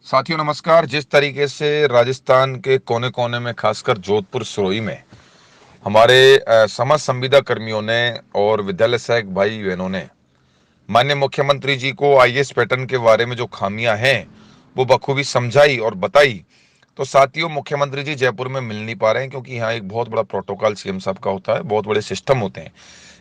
साथियों नमस्कार। जिस तरीके से राजस्थान के कोने कोने में खासकर जोधपुर सिरोही में हमारे समाज संविदा कर्मियों ने और विद्यालय सहायक भाई बहनों ने माननीय मुख्यमंत्री जी को आईएएस पैटर्न के बारे में जो खामियां हैं वो बखूबी समझाई और बताई। तो साथियों मुख्यमंत्री जी जयपुर में मिल नहीं पा रहे हैं क्योंकि यहाँ एक बहुत बड़ा प्रोटोकॉल सीएम साहब का होता है, बहुत बड़े सिस्टम होते हैं।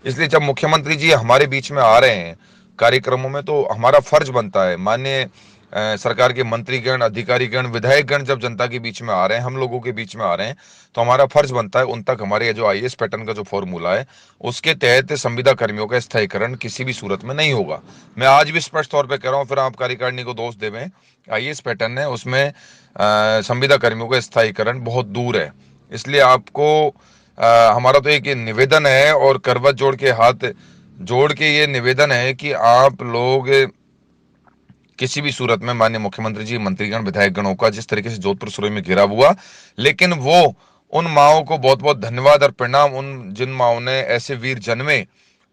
इसलिए जब मुख्यमंत्री जी हमारे बीच में आ रहे हैं कार्यक्रमों में तो हमारा फर्ज बनता है, माननीय सरकार के मंत्रीगण, अधिकारीगण, विधायकगण जब जनता के बीच में आ रहे हैं, हम लोगों के बीच में आ रहे हैं, तो हमारा फर्ज बनता है उन तक हमारे जो आईएएस पैटर्न का जो फॉर्मूला है उसके तहत संविदा कर्मियों का स्थायीकरण किसी भी सूरत में नहीं होगा। मैं आज भी स्पष्ट तौर पे कह रहा हूं, फिर आप कार्यकारिणी को दोष देवें। आईएएस पैटर्न है उसमें संविदा कर्मियों का स्थायीकरण बहुत दूर है। इसलिए आपको हमारा तो एक निवेदन है और करवट जोड़ के हाथ जोड़ के ये निवेदन है कि आप लोग किसी भी सूरत में माननीय मुख्यमंत्री जी, मंत्रीगण, विधायकगणों का जिस तरीके से जोधपुर सुरई में घेराव हुआ, लेकिन वो उन माओं को बहुत बहुत धन्यवाद और प्रणाम, उन जिन माओं ने ऐसे वीर जन्मे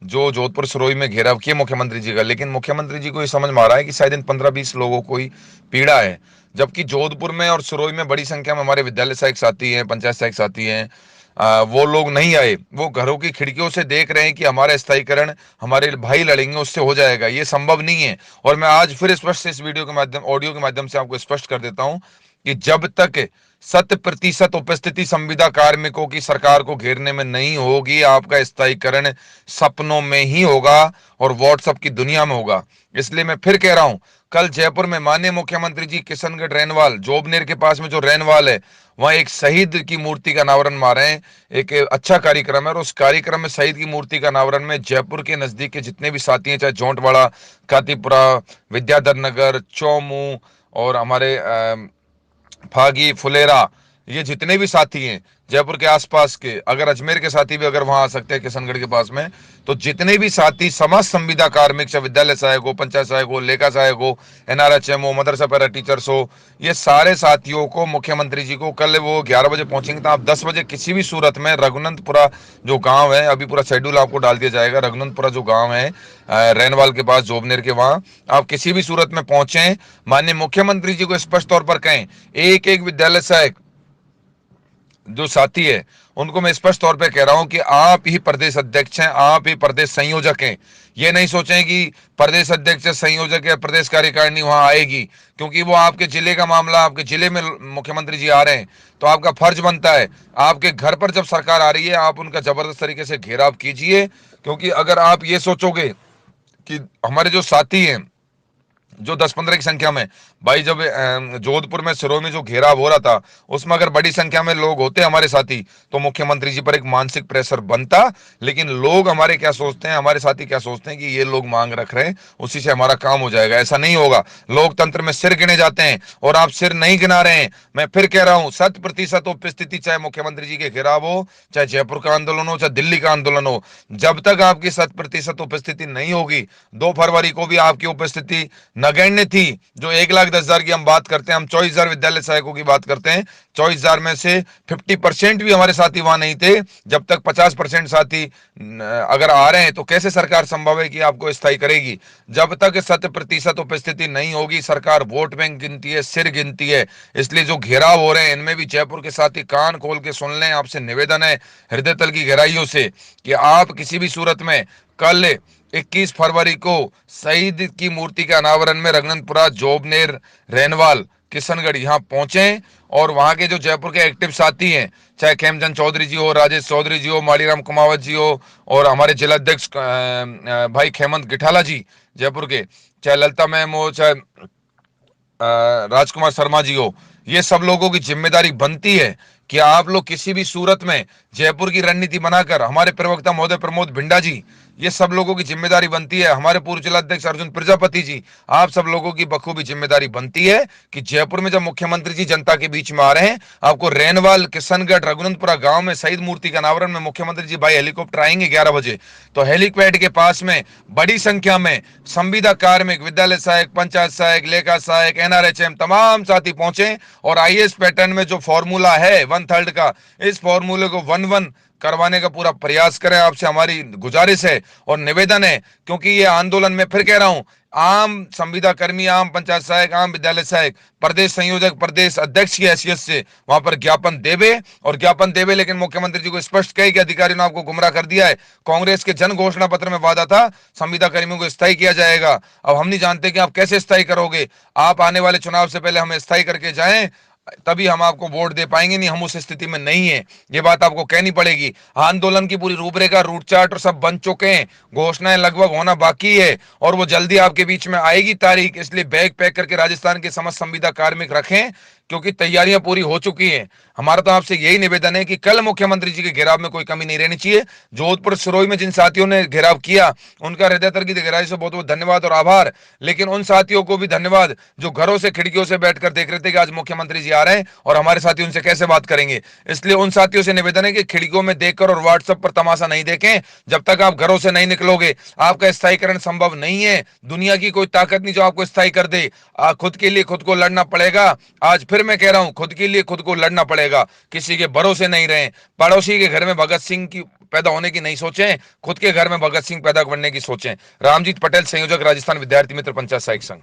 जो जोधपुर सिरोही में घेराव किए मुख्यमंत्री जी का। लेकिन मुख्यमंत्री जी को ये समझ में आ रहा है कि शायद इन 15-20 लोगों को ही पीड़ा है, जबकि जोधपुर में और सिरोही में बड़ी संख्या में हमारे विद्यालय सहायक साथी हैं, पंचायत सहायक साथी हैं। वो लोग नहीं आए, वो घरों की खिड़कियों से देख रहे हैं कि हमारा स्थायीकरण हमारे भाई लड़ेंगे उससे हो जाएगा। ये संभव नहीं है। और मैं आज फिर स्पष्ट इस वीडियो के माध्यम, ऑडियो के माध्यम से आपको स्पष्ट कर देता हूं कि जब तक 100% उपस्थिति संविदा कार्मिकों की सरकार को घेरने में नहीं होगी, आपका स्थायीकरण सपनों में ही होगा और व्हाट्सएप की दुनिया में होगा। इसलिए मैं फिर कह रहा हूं, कल जयपुर में माननीय मुख्यमंत्री जी किशनगढ़ रेनवाल, जोबनेर के पास में जो रेनवाल है, वहां एक शहीद की मूर्ति का अनावरण मारे हैं। एक अच्छा कार्यक्रम है और उस कार्यक्रम में शहीद की मूर्ति का अनावरण में जयपुर के नजदीक के जितने भी साथी हैं, चाहे जोंटवाड़ा, कातीपुरा, विद्याधर नगर, चौमू और हमारे फागी, फुलेरा, ये जितने भी साथी हैं जयपुर के आसपास के, अगर अजमेर के साथी भी अगर वहां आ सकते हैं किशनगढ़ के पास में, तो जितने भी साथी समाज संविदा कार्मिक, चाहे विद्यालय सहायक हो, पंचायत सहायक हो, लेखा सहायक हो, एनआरएचएम हो, मदरसा पैरा टीचर्स हो, ये सारे साथियों को मुख्यमंत्री जी को कल वो 11 बजे पहुंचेंगे, तो आप 10 बजे किसी भी सूरत में रघुनंदपुरा जो गांव है, अभी पूरा शेड्यूल आपको डाल दिया जाएगा, रघुनंदपुरा जो गांव है रेनवाल के पास, जोबनेर के, वहां आप किसी भी सूरत में पहुंचे, माननीय मुख्यमंत्री जी को स्पष्ट तौर पर कहें, एक एक विद्यालय सहायक जो साथी है उनको मैं स्पष्ट तौर पे कह रहा हूं कि आप ही प्रदेश अध्यक्ष हैं, आप ही प्रदेश संयोजक हैं। ये नहीं सोचें कि प्रदेश अध्यक्ष संयोजक या प्रदेश कार्यकारिणी वहां आएगी, क्योंकि वो आपके जिले का मामला, आपके जिले में मुख्यमंत्री जी आ रहे हैं, तो आपका फर्ज बनता है, आपके घर पर जब सरकार आ रही है आप उनका जबरदस्त तरीके से घेराव कीजिए। क्योंकि अगर आप ये सोचोगे कि हमारे जो साथी हैं जो 10-15 की संख्या में, भाई जब जोधपुर में सिरोही में जो घेराव हो रहा था उसमें अगर बड़ी संख्या में लोग होते हमारे साथी, तो मुख्यमंत्री जी पर एक मानसिक प्रेशर बनता। लेकिन लोग हमारे क्या सोचते हैं, हमारे साथी क्या सोचते हैं कि ये लोग मांग रख रहे हैं, उसी से हमारा काम हो जाएगा। ऐसा नहीं होगा। लोकतंत्र में सिर गिने जाते हैं और आप सिर नहीं गिना रहे हैं। मैं फिर कह रहा हूं, 100% उपस्थिति, चाहे मुख्यमंत्री जी के घेराव हो, चाहे जयपुर का आंदोलन हो, चाहे दिल्ली का आंदोलन हो, जब तक आपकी 100% उपस्थिति नहीं होगी, 2 फरवरी को भी आपकी उपस्थिति नगण्य थी। जो 1,10,000 की हम बात करते हैं, हम 24,000 विद्यालय सहायकों की बात करते हैं, 24,000 में से 50% भी हमारे साथी वहां नहीं थे। जब तक 50% साथी अगर आ रहे हैं तो कैसे सरकार संभव है कि आपको स्थायी करेगी? जब तक 100% उपस्थिति नहीं होगी, सरकार वोट बैंक गिनती है, सिर गिनती है। इसलिए जो घेराव हो रहे हैं इनमें भी जयपुर के साथी कान खोल के सुन लें। आपसे निवेदन है हृदय तल की गहराइयों से कि आप किसी भी सूरत में कल 21 फरवरी को शहीद की मूर्ति के अनावरण में रघुनंदपुरा, जोबनेर, रेनवाल, किशनगढ़ यहां पहुंचे और वहां के जो जयपुर के एक्टिव साथी हैं, चाहे खेमचंद चौधरी जी हो, राजेश चौधरी जी हो, मालीराम कुमावत जी हो, और हमारे जिलाध्यक्ष भाई खेमंत गिठाला जी जयपुर के, चाहे ललिता मैम हो, चाहे राजकुमार शर्मा जी हो, ये सब लोगों की जिम्मेदारी बनती है कि आप लोग किसी भी सूरत में जयपुर की रणनीति बनाकर, हमारे प्रवक्ता महोदय प्रमोद भिंडा जी, ये सब लोगों की जिम्मेदारी बनती है, हमारे पूर्व जिलाध्यक्ष अर्जुन प्रजापति जी, आप सब लोगों की बखूबी जिम्मेदारी बनती है कि जयपुर में जब मुख्यमंत्री जी जनता के बीच में आ रहे हैं, आपको रेनवाल, किशनगढ़, रघुनंदपुरा गांव में शहीद मूर्ति का अनावरण में मुख्यमंत्री जी भाई हेलीकॉप्टर आएंगे 11 बजे, तो हेलीपैड के पास में बड़ी संख्या में संविदा कार्मिक, विद्यालय सहायक, पंचायत सहायक, लेखा सहायक, एनआरएचएम तमाम साथी पहुंचे और आईएएस पैटर्न में जो फॉर्मूला है 1/3 का, इस फॉर्मूले को 1-1 करवाने का पूरा प्रयास करें। आपसे हमारी गुजारिश है और निवेदन है, क्योंकि ये आंदोलन में फिर कह रहा हूं, आम संविदा कर्मी, आम पंचायत सहायक, आम विद्यालय सहायक, प्रदेश संयोजक, प्रदेश अध्यक्ष की हैसियत से वहां पर ज्ञापन देवे और ज्ञापन देवे, लेकिन मुख्यमंत्री जी को स्पष्ट कहे कि अधिकारियों ने आपको गुमराह कर दिया है। कांग्रेस के जन घोषणा पत्र में वादा था संविदा कर्मियों को स्थायी किया जाएगा। अब हम नहीं जानते कि आप कैसे स्थायी करोगे। आप आने वाले चुनाव से पहले हमें स्थायी करके जाएं, तभी हम आपको वोट दे पाएंगे, नहीं हम उस स्थिति में नहीं है। ये बात आपको कहनी पड़ेगी। आंदोलन की पूरी रूपरेखा, रूट चार्ट और सब बन चुके हैं, घोषणाएं लगभग होना बाकी है और वो जल्दी आपके बीच में आएगी तारीख। इसलिए बैग पैक करके राजस्थान के समस्त संविदा कार्मिक रखें, क्योंकि तैयारियां पूरी हो चुकी हैं। हमारा तो आपसे यही निवेदन है कि कल मुख्यमंत्री जी के घेराव में कोई कमी नहीं रहनी चाहिए। जोधपुर सिरोही में जिन साथियों ने घेराव किया, उनका हृदय तर की गहराई से बहुत बहुत धन्यवाद और आभार। लेकिन उन साथियों को भी धन्यवाद जो घरों से, खिड़कियों से बैठकर देख रहे थे कि आज मुख्यमंत्री जी आ रहे हैं और हमारे साथी उनसे कैसे बात करेंगे। इसलिए उन साथियों से निवेदन है कि खिड़कियों में देखकर और व्हाट्सएप पर तमाशा नहीं देखें। जब तक आप घरों से नहीं निकलोगे, आपका स्थायीकरण संभव नहीं है। दुनिया की कोई ताकत नहीं जो आपको स्थायी कर दे। खुद के लिए खुद को लड़ना पड़ेगा। आज फिर मैं कह रहा हूं, खुद के लिए खुद को लड़ना पड़ेगा, किसी के भरोसे नहीं रहें। पड़ोसी के घर में भगत सिंह की पैदा होने की नहीं सोचें, खुद के घर में भगत सिंह पैदा करने की सोचें। रामजीत पटेल, संयोजक, राजस्थान विद्यार्थी मित्र पंचायत सहायक संघ।